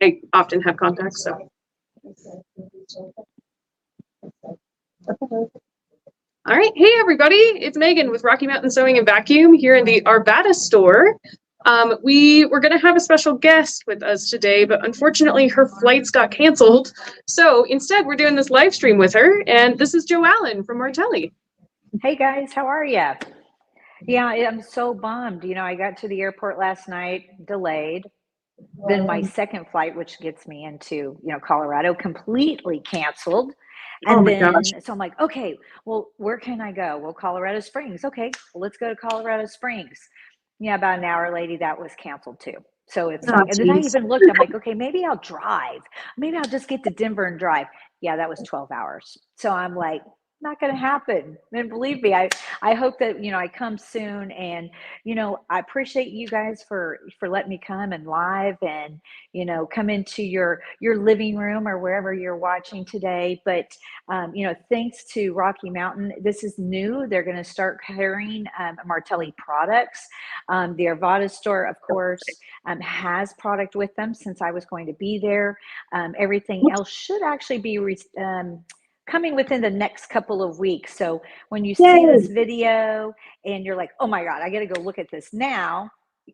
I often have contacts, so. All right, hey everybody, it's Megan with Rocky Mountain Sewing and Vacuum here in the Arvada store. We were going to have a special guest with us today, but unfortunately her flights got canceled. So instead, we're doing this live stream with her, and this is Jo Allen from Martelli. Hey guys, how are you? Yeah, I'm so bummed. You know, I got to the airport last night, delayed. Then my second flight, which gets me into, Colorado, completely canceled. And Oh my then, gosh. so I'm like, okay, well, where can I go? Well, Colorado Springs. Okay, well, let's go to Colorado Springs. Yeah, about an hour later, that was canceled too. So it's Oh, like, and then I geez. even looked, I'm like, okay, maybe I'll drive. Maybe I'll just get to Denver and drive. Yeah, that was 12 hours. So I'm like, not going to happen. And believe me, I hope that, I come soon. And, I appreciate you guys for letting me come and live and, come into your living room or wherever you're watching today. But, thanks to Rocky Mountain, this is new. They're going to start carrying Martelli products. The Arvada store, of course, has product with them since I was going to be there. Everything else should actually be coming within the next couple of weeks. So when you see this video and you're like, oh my God, I got to go look at this now,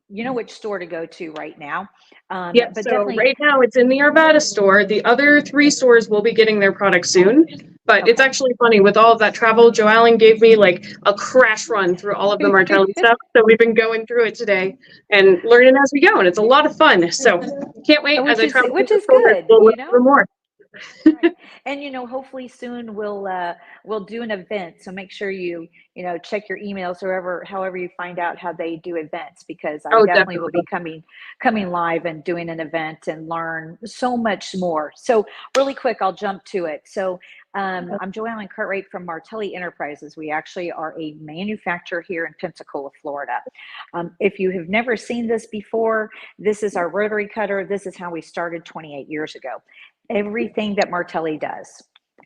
you know which store to go to right now. Yep, But so definitely, right now it's in the Arvada store. The other 3 stores will be getting their products soon. But It's actually funny, with all of that travel, Jo Allen gave me like a crash run through all of the Martelli stuff. So we've been going through it today and learning as we go, and it's a lot of fun. So can't wait as I travel which through is the store, good, we'll learn more. Right. And hopefully soon we'll do an event. So make sure you check your emails or however you find out how they do events, because I definitely will be coming live and doing an event and learn so much more. So really quick, I'll jump to it. So I'm Jo Allen Cartwright from Martelli Enterprises. We actually are a manufacturer here in Pensacola, Florida. If you have never seen this before, this is our rotary cutter. This is how we started 28 years ago. Everything that Martelli does,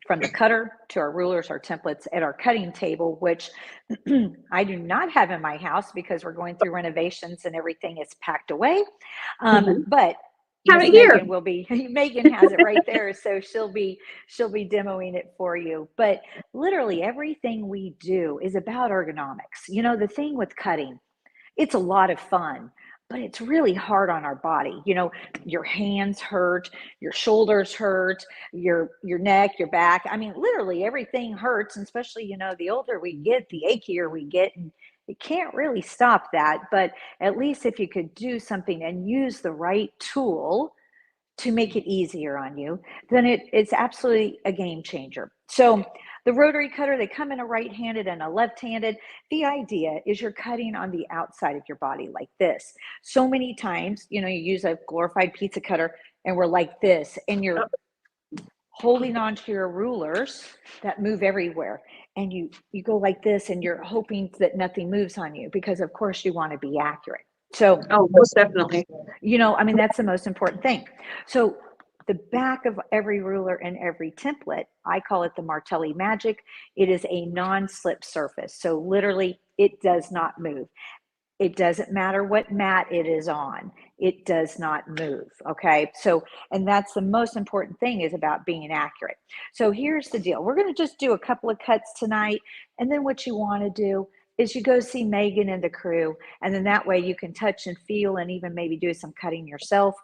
from the cutter to our rulers, our templates, and our cutting table, which I do not have in my house because we're going through renovations and everything is packed away. But Megan will be. Megan has it right there, so she'll be demoing it for you. But literally everything we do is about ergonomics. The thing with cutting, it's a lot of fun, but it's really hard on our body. Your hands hurt, your shoulders hurt, your neck, your back. I mean, literally everything hurts, and especially, the older we get, the achier we get, and you can't really stop that. But at least if you could do something and use the right tool to make it easier on you, then it's absolutely a game changer. So the rotary cutter, they come in a right-handed and a left-handed. The idea is you're cutting on the outside of your body like this. So many times, you use a glorified pizza cutter and we're like this, and you're holding onto your rulers that move everywhere. And you go like this and you're hoping that nothing moves on you, because of course you want to be accurate. So, most definitely. That's the most important thing. So the back of every ruler and every template, I call it the Martelli magic. It is a non-slip surface. So literally it does not move. It doesn't matter what mat it is on. It does not move. Okay. So, and that's the most important thing, is about being accurate. So here's the deal. We're going to just do a couple of cuts tonight. And then what you want to do is you go see Megan and the crew. And then that way you can touch and feel and even maybe do some cutting yourself.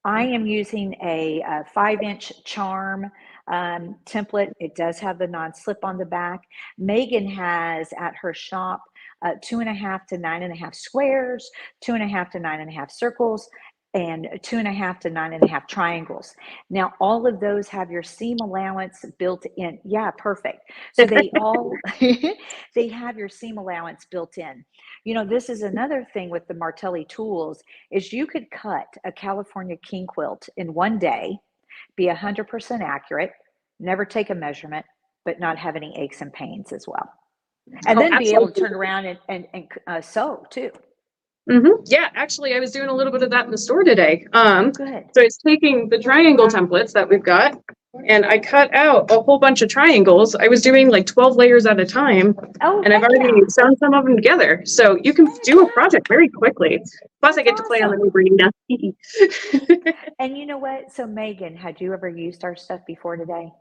I am using a 5-inch charm template. It does have the non-slip on the back. Megan has at her shop 2.5 to 9.5 squares, 2.5 to 9.5 circles, and 2.5 to 9.5 triangles. Now, all of those have your seam allowance built in. Yeah, perfect. So they all, they have your seam allowance built in. This is another thing with the Martelli tools, is you could cut a California king quilt in one day, be 100% accurate, never take a measurement, but not have any aches and pains as well. And then be able to turn around and sew too. Yeah, actually, I was doing a little bit of that in the store today. Good. So it's taking the triangle templates that we've got, and I cut out a whole bunch of triangles. I was doing like 12 layers at a time, Oh, and I've heck already yeah. sewn some of them together. So you can do a project very quickly. Plus, I That's get to play on the awesome. new Bernina. And you know what? So Megan, had you ever used our stuff before today?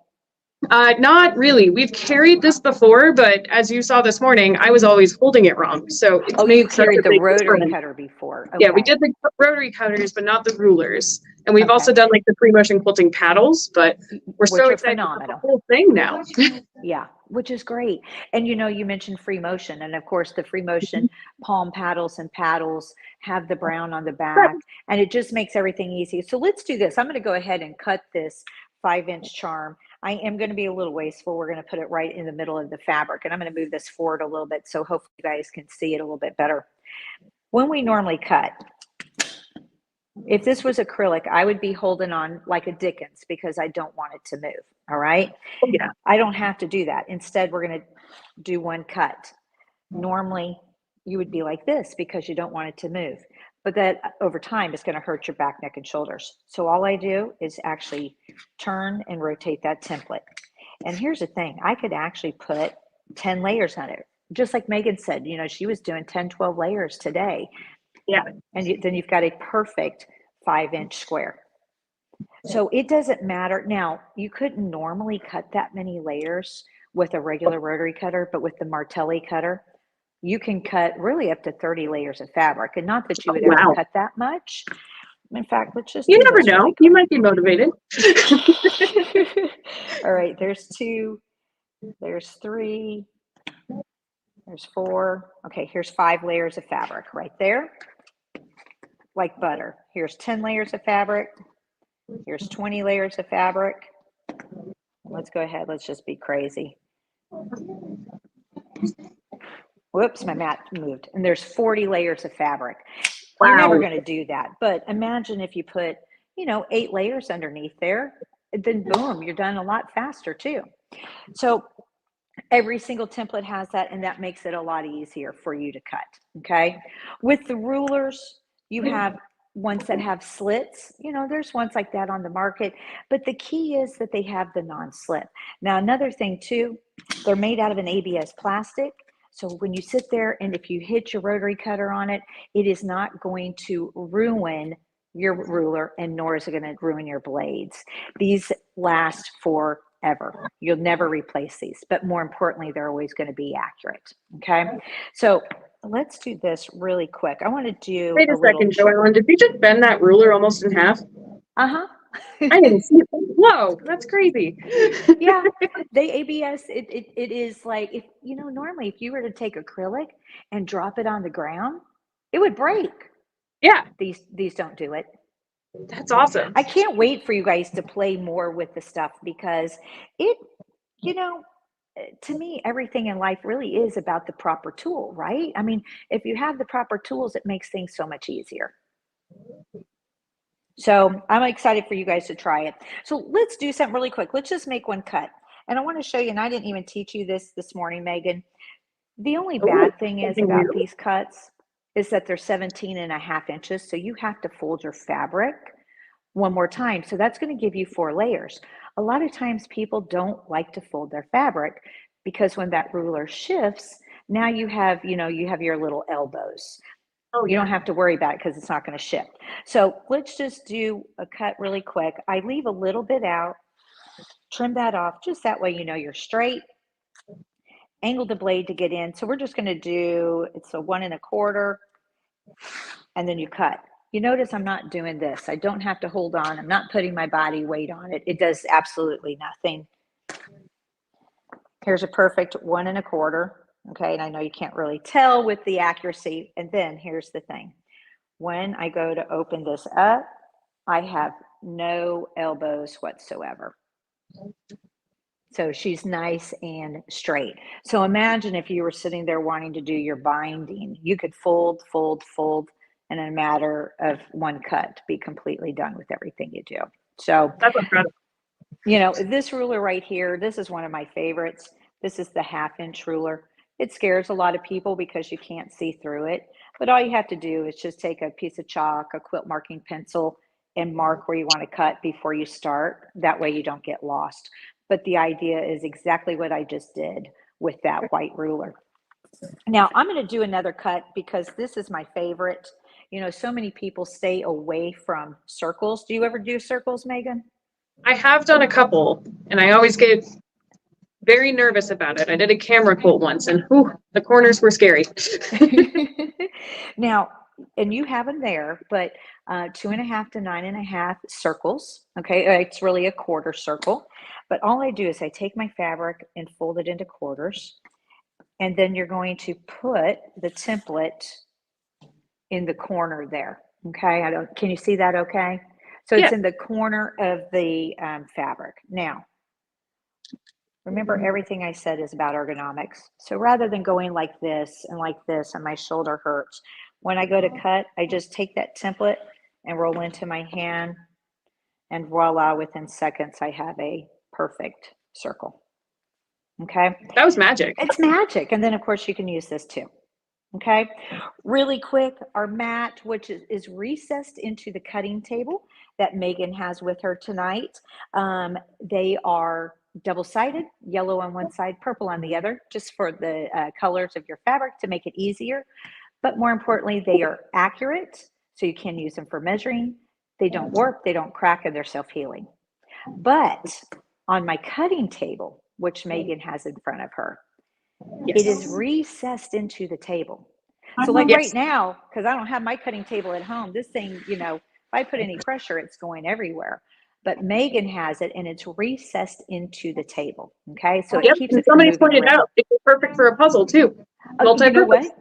Not really. We've carried this before, but as you saw this morning, I was always holding it wrong. So it's Oh, you made such a carried the big rotary difference. cutter before. Yeah, we Okay. did the rotary cutters, but not the rulers. And we've Okay. also done like the free motion quilting paddles, but we're so Which are excited for the phenomenal. whole thing now. Yeah, which is great. And you mentioned free motion. And of course, the free motion palm paddles and paddles have the brown on the back, and it just makes everything easy. So let's do this. I'm going to go ahead and cut this 5-inch charm. I am going to be a little wasteful. We're going to put it right in the middle of the fabric, and I'm going to move this forward a little bit so hopefully you guys can see it a little bit better. When we normally cut, if this was acrylic, I would be holding on like a Dickens because I don't want it to move. All right. Oh, yeah. I don't have to do that. Instead, we're going to do one cut. Normally, you would be like this because you don't want it to move. But that over time is going to hurt your back, neck, and shoulders. So all I do is actually turn and rotate that template. And here's the thing. I could actually put 10 layers on it. Just like Megan said, she was doing 10, 12 layers today. Yeah. And then you've got a perfect 5-inch square. So it doesn't matter. Now, you couldn't normally cut that many layers with a regular rotary cutter, but with the Martelli cutter, you can cut really up to 30 layers of fabric. And not that you would ever Wow. cut that much. In fact, let's just You do never this know. really You quick. might be motivated. All right, there's 2, there's 3, there's 4. Okay, here's 5 layers of fabric right there, like butter. Here's 10 layers of fabric. Here's 20 layers of fabric. Let's go ahead. Let's just be crazy. Whoops, my mat moved. And there's 40 layers of fabric. Wow. You're never going to do that. But imagine if you put, 8 layers underneath there, then boom, you're done a lot faster too. So every single template has that, and that makes it a lot easier for you to cut. Okay. With the rulers, you have ones that have slits. There's ones like that on the market, but the key is that they have the non-slip. Now, another thing too, they're made out of an ABS plastic. So when you sit there and if you hit your rotary cutter on it, it is not going to ruin your ruler, and nor is it going to ruin your blades. These last forever. You'll never replace these, but more importantly, they're always going to be accurate. Okay. So let's do this really quick. I want to do Wait a second, trick. Joellen. Did you just bend that ruler almost in half? Uh-huh. I didn't see it. Whoa, that's crazy. Yeah, they ABS, it is like, if normally if you were to take acrylic and drop it on the ground, it would break. Yeah. These don't do it. That's awesome. I can't wait for you guys to play more with the stuff because it, to me, everything in life really is about the proper tool, right? I mean, if you have the proper tools, it makes things so much easier. So I'm excited for you guys to try it. So let's do something really quick. Let's just make one cut. And I want to show you, and I didn't even teach you this morning, Megan. The only bad thing is about these cuts is that they're 17.5 inches. So you have to fold your fabric one more time. So that's going to give you 4 layers. A lot of times people don't like to fold their fabric because when that ruler shifts, now you have your little elbows. Oh, you don't have to worry about it because it's not going to shift. So let's just do a cut really quick. I leave a little bit out, trim that off, just that way you're straight. Angle the blade to get in. So we're just going to do, it's a 1 1/4, and then you cut. You notice I'm not doing this. I don't have to hold on. I'm not putting my body weight on it. It does absolutely nothing. Here's a perfect 1 1/4. Okay, and I know you can't really tell with the accuracy. And then here's the thing. When I go to open this up, I have no elbows whatsoever. So she's nice and straight. So imagine if you were sitting there wanting to do your binding, you could fold, fold, fold, and in a matter of one cut, be completely done with everything you do. So that's incredible. This ruler right here, this is one of my favorites. This is the 1/2-inch ruler. It scares a lot of people because you can't see through it. But all you have to do is just take a piece of chalk, a quilt marking pencil, and mark where you want to cut before you start. That way you don't get lost. But the idea is exactly what I just did with that white ruler. Now I'm going to do another cut because this is my favorite. You know, so many people stay away from circles. Do you ever do circles, Megan? I have done a couple, and I always get very nervous about it. I did a camera quote once, and whew, the corners were scary. Now, and you have them there, but 2.5 to 9.5 circles. Okay, it's really a quarter circle. But all I do is I take my fabric and fold it into quarters, and then you're going to put the template in the corner there. Okay, can you see that okay? So it's Yeah. in the corner of the fabric. Now, remember everything I said is about ergonomics. So rather than going like this and my shoulder hurts, when I go to cut, I just take that template and roll into my hand, and voila, within seconds, I have a perfect circle. Okay. That was magic. It's magic. And then of course you can use this too. Okay, really quick, our mat, which is recessed into the cutting table that Megan has with her tonight. They are double-sided, yellow on one side, purple on the other, just for the colors of your fabric to make it easier. But more importantly, they are accurate, so you can use them for measuring. They don't warp, they don't crack, and they're self-healing. But on my cutting table, which Megan has in front of her, Yes. it is recessed into the table. So like right now, because I don't have my cutting table at home, this thing, you know, if I put any pressure, it's going everywhere. But Megan has it and it's recessed into the table. Okay, so it keeps it from Somebody moving pointed around. out it's perfect for a puzzle too. You know what?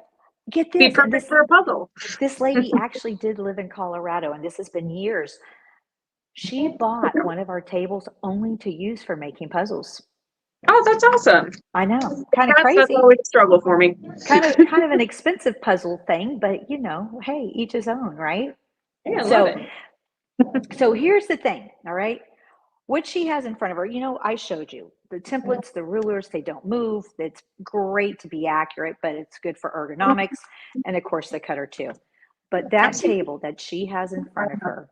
Get Be this. perfect for a puzzle. This lady actually did live in Colorado, and this has been years. She bought one of our tables only to use for making puzzles. Oh, that's awesome. I know, kind of That's crazy. always a struggle for me. Kind of an expensive puzzle thing, but you know, hey, each his own, right? Yeah, I love So, it. so here's the thing, all right? What she has in front of her, you know, I showed you the templates, the rulers, they don't move. It's great to be accurate, but it's good for ergonomics. And of course, the cutter too. But that table that she has in front of her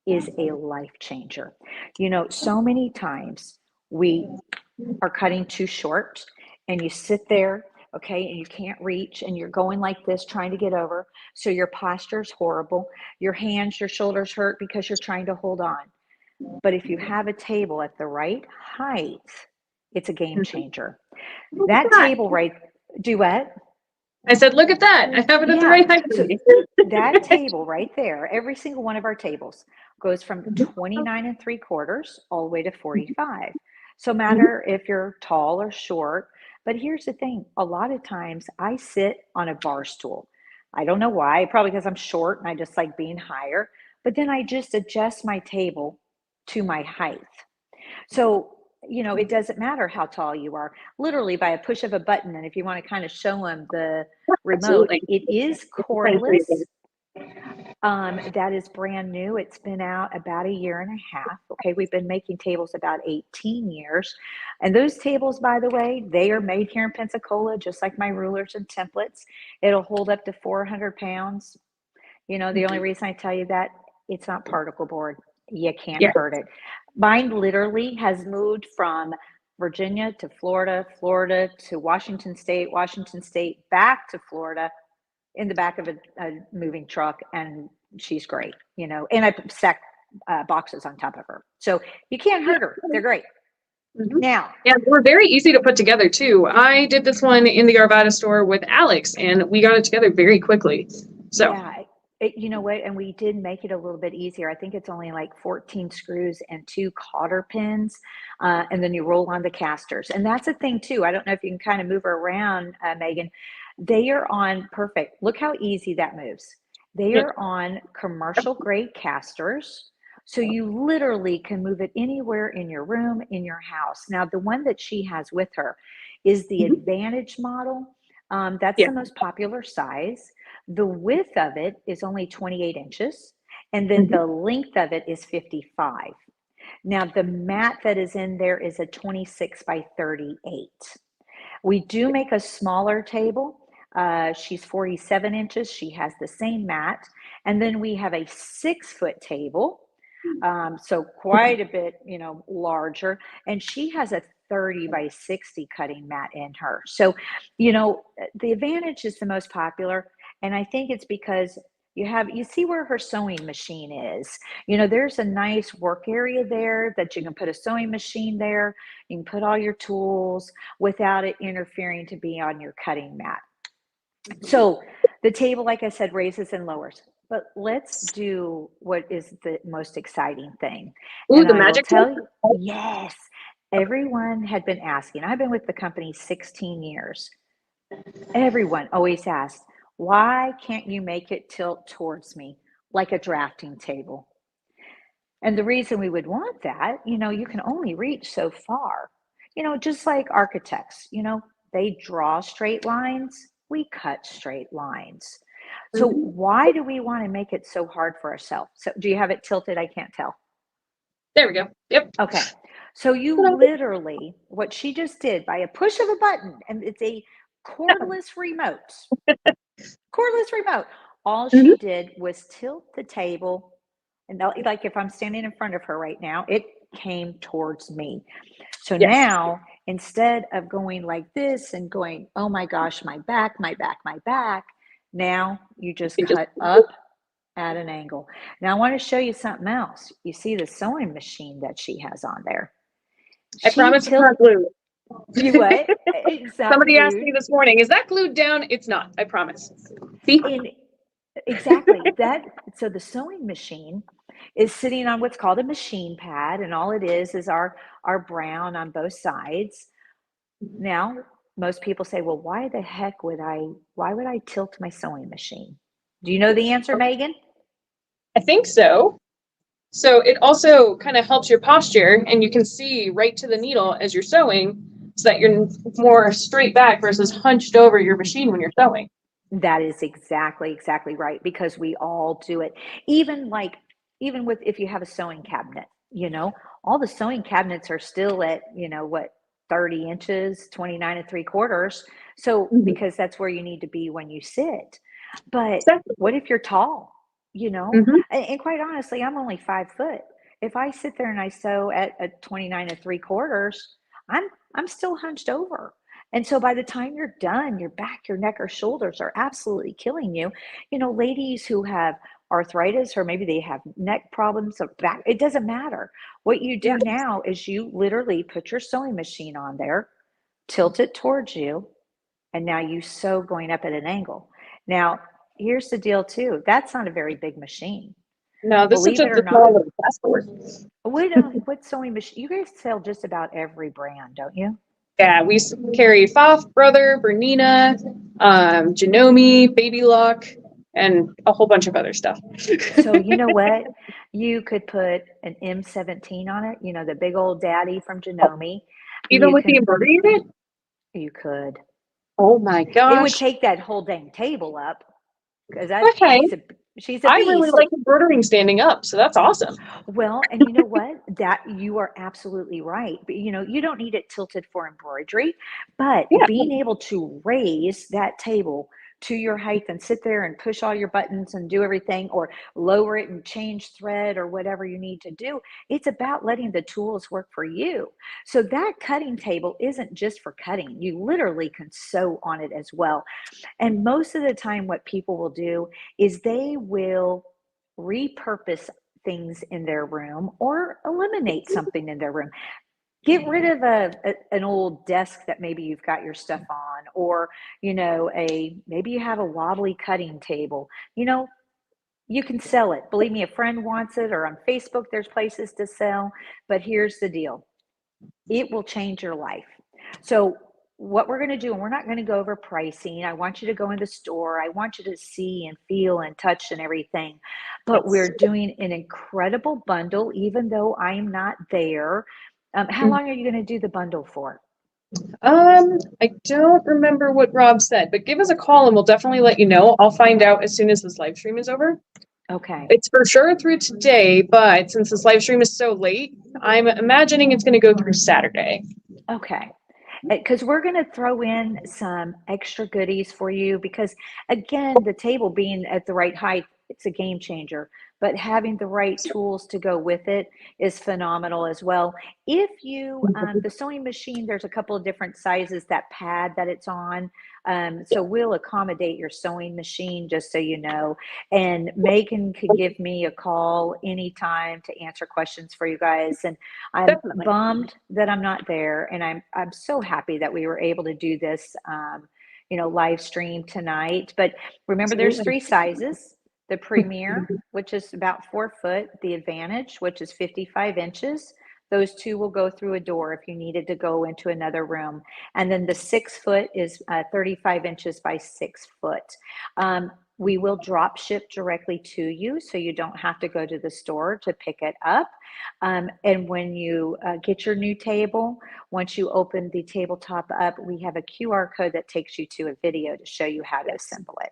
is a life changer. You know, so many times we are cutting too short and you sit there, okay, and you can't reach and you're going like this trying to get over. So your posture is horrible. Your hands, your shoulders hurt because you're trying to hold on. But if you have a table at the right height, it's a game changer. That table right, do what? I said, look at that. I have it at the right height for So me. that table right there, every single one of our tables goes from 29 3/4 all the way to 45. So matter if you're tall or short. But here's the thing, a lot of times I sit on a bar stool. I don't know why, probably because I'm short and I just like being higher. But then I just adjust my table to my height. So, you know, it doesn't matter how tall you are, literally by a push of a button. And if you want to kind of show them the remote, Absolutely. it is cordless. That is brand new. It's been out about 1.5 years. Okay, we've been making tables about 18 years. And those tables, by the way, they are made here in Pensacola, just like my rulers and templates. It'll hold up to 400 pounds. You know, the only reason I tell you that, it's not particle board. You can't hurt it. Mine literally has moved from Virginia to Florida, Florida to Washington State, back to Florida in the back of a moving truck. And she's great, you know, and I stack boxes on top of her. So you can't hurt her. They're great. Now, yeah, they're very easy to put together too. I did this one in the Arvada store with Alex, and we got it together very quickly. So yeah, you know what? And we did make it a little bit easier. I think it's only like 14 screws and 2 cotter pins, and then you roll on the casters. And that's a thing too. I don't know if you can kind of move her around, Megan. They are on perfect. Look how easy that moves. They are on commercial grade casters. So you literally can move it anywhere in your room, in your house. Now, the one that she has with her is the Advantage model. That's the most popular size. The width of it is only 28 inches, and then the length of it is 55. Now, the mat that is in there is a 26 by 38. We do make a smaller table. She's 47 inches. She has the same mat. And then we have a 6-foot table, So quite a bit, larger. And she has a 30 by 60 cutting mat in her. So, the Advantage is the most popular. And I think it's because you see where her sewing machine is. There's a nice work area there that you can put a sewing machine there. You can put all your tools without it interfering to be on your cutting mat. So the table, like I said, raises and lowers. But let's do what is the most exciting thing. Ooh, And the I will magic tell table? you, yes, everyone had been asking. I've been with the company 16 years. Everyone always asked, why can't you make it tilt towards me like a drafting table? And the reason we would want that, you can only reach so far. Just like architects, they draw straight lines, we cut straight lines. So Mhm. why do we want to make it so hard for ourselves? So do you have it tilted? I can't tell. There we go. Yep. Okay. So you literally, what she just did by a push of a button, and it's a cordless remote, cordless remote. All Mhm. she did was tilt the table. And like if I'm standing in front of her right now, it came towards me. So Yes. now instead of going like this and going, oh my gosh, my back, my back, my back, now you just You just cut up at an angle. Now I want to show you something else. You see the sewing machine that she has on there. I She promise it's tilt not glue. you what? It's not Somebody asked glued. me this morning, is that glued down? It's not, I promise. See? And exactly that. So the sewing machine is sitting on what's called a machine pad, and all it is our brown on both sides. Now, most people say, well, why would I tilt my sewing machine? Do you know the answer, Megan? I think so. So it also kind of helps your posture, and you can see right to the needle as you're sewing so that you're more straight back versus hunched over your machine when you're sewing. That is exactly right, because we all do it. Even with if you have a sewing cabinet, all the sewing cabinets are still at, what, 30 inches, 29 and 3/4. So Mhm. because that's where you need to be when you sit. But Exactly. what if you're tall, you know? Mhm. And quite honestly, I'm only 5 foot. If I sit there and I sew at 29 and 3/4, I'm I'm still hunched over. And so by the time you're done, your back, your neck, or shoulders are absolutely killing you. Ladies who have arthritis, or maybe they have neck problems or back, it doesn't matter. What you Yeah. do now is you literally put your sewing machine on there, tilt it towards you, and now you sew going up at an angle. Now, here's the deal too. That's not a very big machine. No, this is Believe just it or a small not, little passport. what sewing machine, you guys sell just about every brand, don't you? Yeah, we carry Pfaff, Brother, Bernina, Janome, Baby Lock, and a whole bunch of other stuff. So you know what? You could put an M17 on it, the big old daddy from Janome. Even You with the can, embroidery in it? you could. Oh my It would gosh. take that whole dang table up because that Okay. she's a I really beast. like embroidering standing up, so that's awesome. Well, and you know what? That you are absolutely right. But you don't need it tilted for embroidery, but Yeah. being able to raise that table to your height and sit there and push all your buttons and do everything, or lower it and change thread or whatever you need to do, it's about letting the tools work for you. So that cutting table isn't just for cutting. You literally can sew on it as well. And most of the time, what people will do is they will repurpose things in their room or eliminate something in their room. Get rid of an old desk that maybe you've got your stuff on, or a maybe you have a wobbly cutting table. You can sell it. Believe me, a friend wants it, or on Facebook there's places to sell. But here's the deal, it will change your life. So what we're going to do, and we're not going to go over pricing. I want you to go in the store. I want you to see and feel and touch and everything. But Yes. we're doing an incredible bundle, even though I'm not there. How Mm. long are you going to do the bundle for? I don't remember what Rob said, but give us a call and we'll definitely let you know. I'll find out as soon as this live stream is over. Okay. It's for sure through today, but since this live stream is so late, I'm imagining it's going to go through Saturday. Okay. Because we're going to throw in some extra goodies for you because, again, the table being at the right height, it's a game changer. But having the right tools to go with it is phenomenal as well. If you, the sewing machine, there's a couple of different sizes, that pad that it's on. So we'll accommodate your sewing machine, just so you know. And Megan could give me a call anytime to answer questions for you guys. And I'm Definitely. bummed that I'm not there. And I'm so happy that we were able to do this, live stream tonight. But remember, there's 3 sizes: the Premier, which is about 4 foot, the Advantage, which is 55 inches. Those 2 will go through a door if you needed to go into another room. And then the 6 foot is 35 inches by 6 foot. We will drop ship directly to you, so you don't have to go to the store to pick it up. And when you get your new table, once you open the tabletop up, we have a QR code that takes you to a video to show you how to assemble it.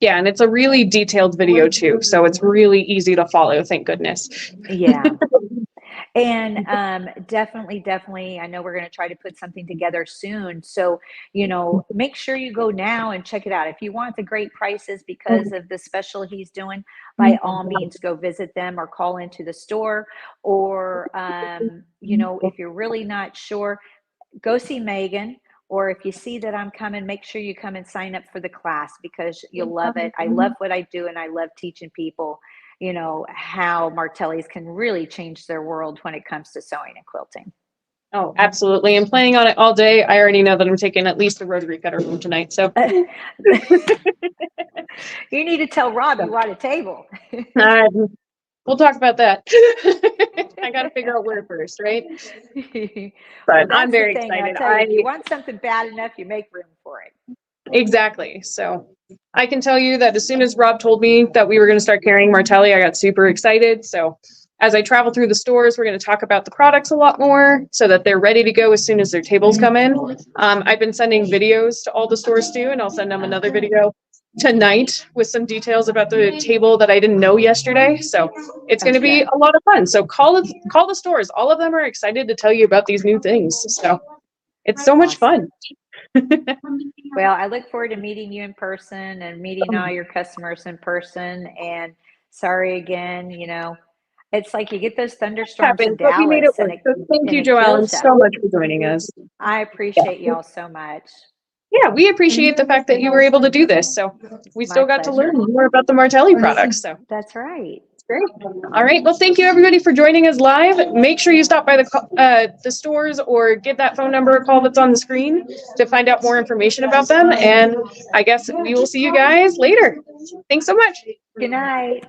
Yeah, and it's a really detailed video too, so it's really easy to follow, thank goodness. Yeah. And definitely, I know we're going to try to put something together soon. So, make sure you go now and check it out. If you want the great prices because of the special he's doing, by all means, go visit them or call into the store. Or, if you're really not sure, go see Megan. Or if you see that I'm coming, make sure you come and sign up for the class, because you'll love it. I love what I do, and I love teaching people, how Martellis can really change their world when it comes to sewing and quilting. Oh, absolutely. I'm planning on it all day. I already know that I'm taking at least a rotary cutter home tonight, so. You need to tell Rob you want a table. We'll talk about that. I got to figure out where first, right? But I'm very excited. If you want something bad enough, you make room for it. Exactly. So I can tell you that as soon as Rob told me that we were going to start carrying Martelli, I got super excited. So as I travel through the stores, we're going to talk about the products a lot more so that they're ready to go as soon as their tables come in. I've been sending videos to all the stores too, and I'll send them another video tonight with some details about the table that I didn't know yesterday. So it's going to be a lot of fun. So call the stores. All of them are excited to tell you about these new things. So it's so much fun. Well, I look forward to meeting you in person and meeting all your customers in person. And sorry again, it's like you get those thunderstorms in Dallas. But we made it work. So thank you, Joellen, so much for joining us. I appreciate y'all so much. Yeah, we appreciate the fact that you were able to do this. So we still got to learn more about the Martelli products. So that's right. Great. All right. Well, thank you everybody for joining us live. Make sure you stop by the stores or give that phone number a call that's on the screen to find out more information about them. And I guess we will see you guys later. Thanks so much. Good night.